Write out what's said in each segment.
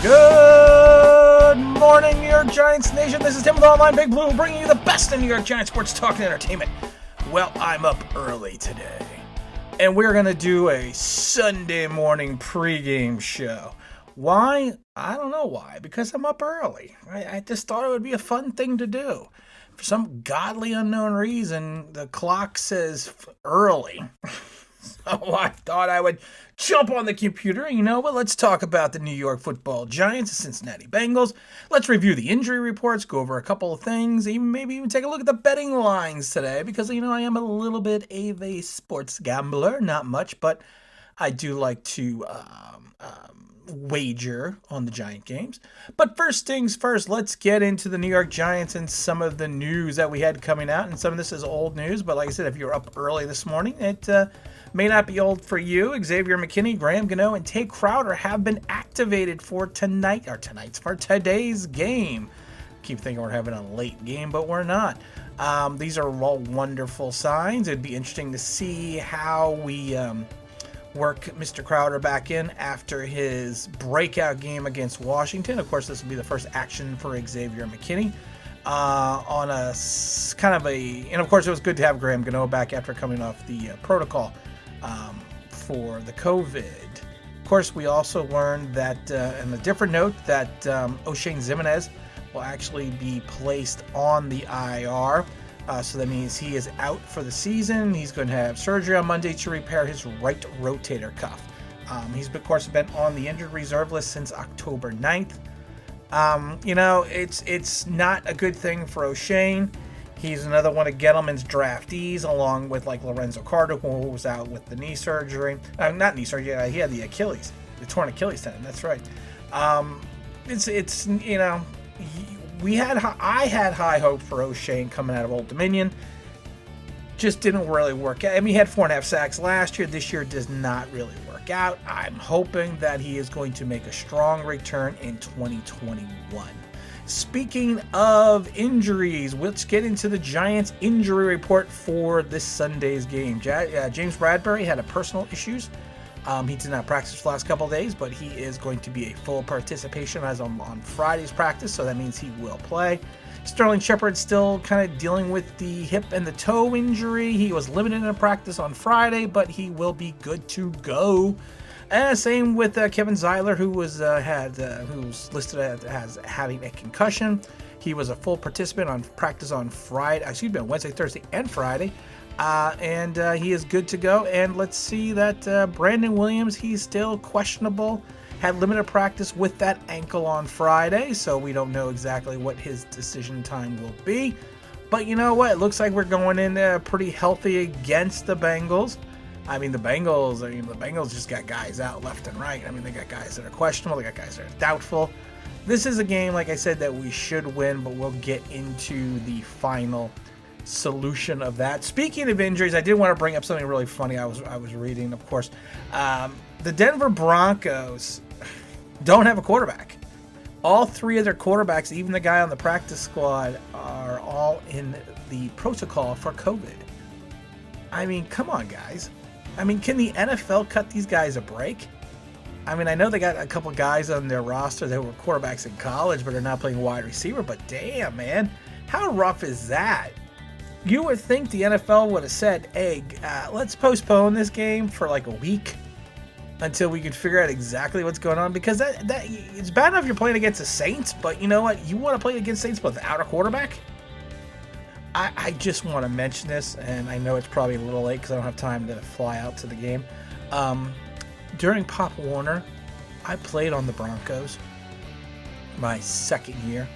Good morning, New York Giants Nation. This is Tim with Online Big Blue, bringing you the best in New York Giants sports talk and entertainment. Well, I'm up early today, and we're going to do a Sunday morning pregame show. Why? I don't know why, because I'm up early. I just thought it would be a fun thing to do. For some godly unknown reason, the clock says early. So I thought I would jump on the computer and, let's talk about the New York Football Giants, the Cincinnati Bengals. Let's review the injury reports, go over a couple of things, maybe even take a look at the betting lines today because, I am a little bit of a sports gambler. Not much, but I do like to wager on the Giant games. But first things first, let's get into the New York Giants and some of the news that we had coming out. And some of this is old news, but like I said, if you're up early this morning, it may not be old for you. Xavier McKinney, Graham Gano, and Tay Crowder have been activated for today's game. Keep thinking we're having a late game, but we're not. These are all wonderful signs. It'd be interesting to see how we work Mr. Crowder back in after his breakout game against Washington. Of course, this will be the first action for Xavier McKinney on a kind of and of course, it was good to have Graham Gano back after coming off the protocol for the COVID. Of course, we also learned that, on a different note, that Oshane Ximines will actually be placed on the IR. So that means he is out for the season. He's going to have surgery on Monday to repair his right rotator cuff. He's, of course, been on the injured reserve list since October 9th. It's not a good thing for Oshane. He's another one of Gettleman's draftees, along with like Lorenzo Carter, who was out with the knee surgery. Not knee surgery. He had the Achilles, the torn Achilles tendon. That's right. I had high hope for Oshane coming out of Old Dominion. Just didn't really work out. He had 4.5 sacks last year. This year does not really work out. I'm hoping that he is going to make a strong return in 2021. Speaking of injuries, let's get into the Giants injury report for this Sunday's game. James Bradbury had personal issues. He did not practice the last couple of days, but he is going to be a full participation as on Friday's practice, so that means he will play. Sterling Shepard still kind of dealing with the hip and the toe injury. He was limited in practice on Friday, but he will be good to go. And same with Kevin Zeiler, who was who's listed as having a concussion. He was a full participant on practice on Wednesday, Thursday, and Friday. And he is good to go. And let's see that Brandon Williams, he's still questionable. Had limited practice with that ankle on Friday, so we don't know exactly what his decision time will be. But you know what? It looks like we're going in pretty healthy against the Bengals. The Bengals just got guys out left and right. They got guys that are questionable. They got guys that are doubtful. This is a game, like I said, that we should win, but we'll get into the final solution of that. Speaking of injuries, I did want to bring up something really funny I was reading, of course. The Denver Broncos don't have a quarterback. All three of their quarterbacks, even the guy on the practice squad, are all in the protocol for COVID. Come on, guys. Can the NFL cut these guys a break? I know they got a couple guys on their roster that were quarterbacks in college but are not playing wide receiver, but damn, man, how rough is that? You would think the NFL would have said, hey, let's postpone this game for like a week until we can figure out exactly what's going on, because that it's bad enough you're playing against the Saints, but you know what? You want to play against Saints without a quarterback? I just want to mention this, and I know it's probably a little late because I don't have time to fly out to the game. During Pop Warner, I played on the Broncos my second year.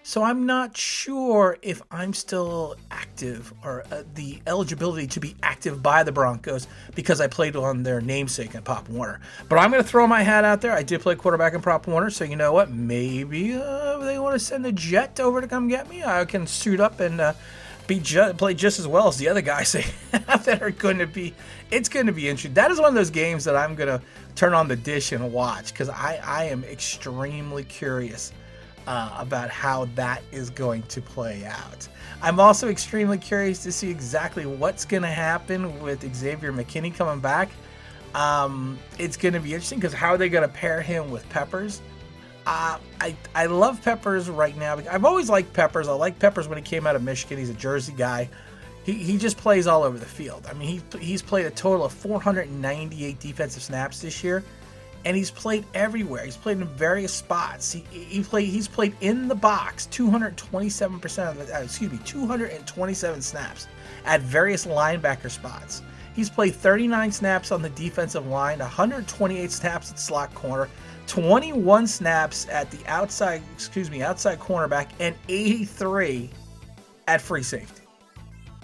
So I'm not sure if I'm still active or the eligibility to be active by the Broncos because I played on their namesake in Pop Warner. But I'm going to throw my hat out there. I did play quarterback in Pop Warner, so you know what? Maybe they want to send a jet over to come get me. I can suit up and play just as well as the other guys that are going to be. It's going to be interesting. That is one of those games that I'm going to turn on the dish and watch because I am extremely curious about how that is going to play out. I'm also extremely curious to see exactly what's going to happen with Xavier McKinney coming back. It's going to be interesting because how are they going to pair him with Peppers? I love Peppers right now. I've always liked Peppers. I liked Peppers when he came out of Michigan. He's a Jersey guy. He just plays all over the field. I mean, he's played a total of 498 defensive snaps this year, and he's played everywhere. He's played in various spots. He's played in the box 227% of the 227 snaps at various linebacker spots. He's played 39 snaps on the defensive line, 128 snaps at slot corner, 21 snaps at the outside cornerback, and 83 at free safety.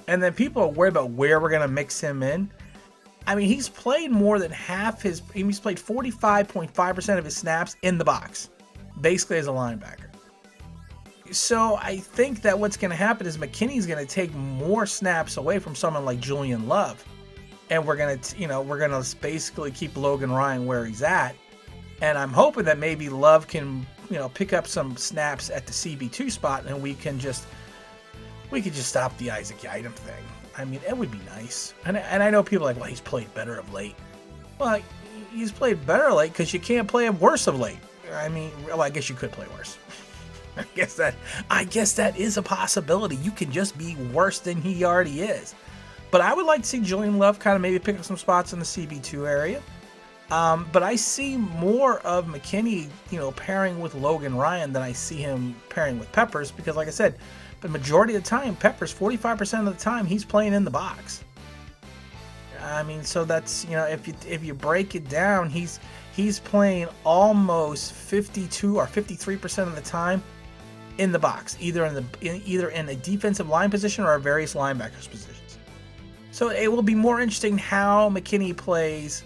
And then people are worried about where we're going to mix him in. I mean, he's played more than he's played 45.5% of his snaps in the box, basically as a linebacker. So I think that what's going to happen is McKinney's going to take more snaps away from someone like Julian Love. And we're going to basically keep Logan Ryan where he's at. And I'm hoping that maybe Love can, pick up some snaps at the CB2 spot, and we could just stop the Isaac Yiadom thing. I mean, it would be nice. And I know people are like, well, he's played better of late. Well, he's played better of late because you can't play him worse of late. I mean, well, I guess you could play worse. I guess that is a possibility. You can just be worse than he already is. But I would like to see Julian Love kind of maybe pick up some spots in the CB2 area. But I see more of McKinney, pairing with Logan Ryan than I see him pairing with Peppers, because like I said, the majority of the time, Peppers, 45% of the time, he's playing in the box. I mean, so that's, if you break it down, he's playing almost 52 or 53% of the time in the box, either in a defensive line position or a various linebackers positions. So it will be more interesting how McKinney plays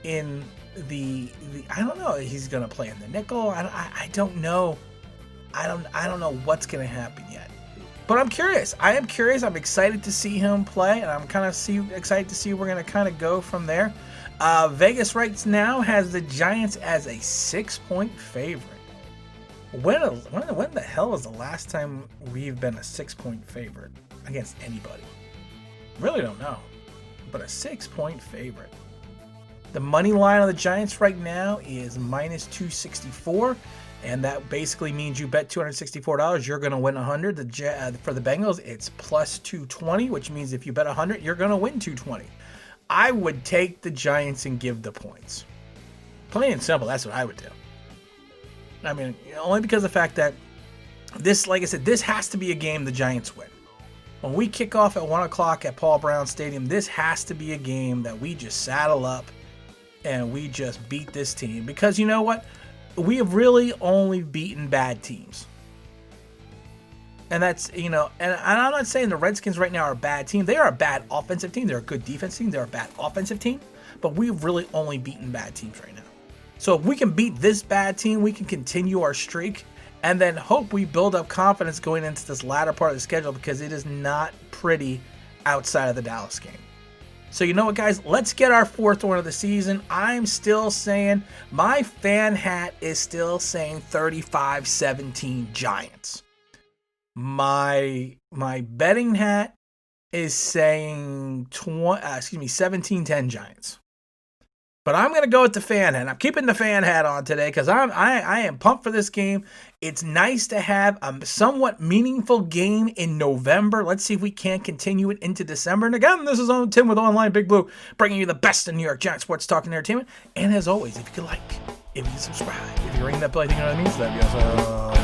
in the I don't know. He's going to play in the nickel. I don't know. I don't know what's going to happen yet. But I'm curious. I am curious. I'm excited to see him play, and I'm kind of excited to see where we're going to kind of go from there. Vegas right now has the Giants as a 6-point favorite. When the hell is the last time we've been a 6-point favorite against anybody? Really don't know. But a 6-point favorite. The money line on the Giants right now is minus 264. And that basically means you bet $264, you're going to win 100. For the Bengals, it's plus 220, which means if you bet 100, you're going to win 220. I would take the Giants and give the points. Plain and simple, that's what I would do. I mean, only because of the fact that this, like I said, this has to be a game the Giants win. When we kick off at 1 o'clock at Paul Brown Stadium, this has to be a game that we just saddle up and we just beat this team. Because you know what? We have really only beaten bad teams. And that's, and I'm not saying the Redskins right now are a bad team. They are a bad offensive team. They're a good defense team. They're a bad offensive team. But we've really only beaten bad teams right now. So if we can beat this bad team, we can continue our streak and then hope we build up confidence going into this latter part of the schedule, because it is not pretty outside of the Dallas game. So you know what, guys? Let's get our 4th one of the season. I'm still saying, my fan hat is still saying 35-17 Giants. My betting hat is saying 17-10 Giants. But I'm going to go with the fan hat. I'm keeping the fan hat on today because I am pumped for this game. It's nice to have a somewhat meaningful game in November. Let's see if we can continue it into December. And again, this is Tim with Online Big Blue, bringing you the best in New York Giants sports talk and entertainment. And as always, if you could like, if you subscribe, if you ring that bell, I think you know what I mean. So that'd be awesome.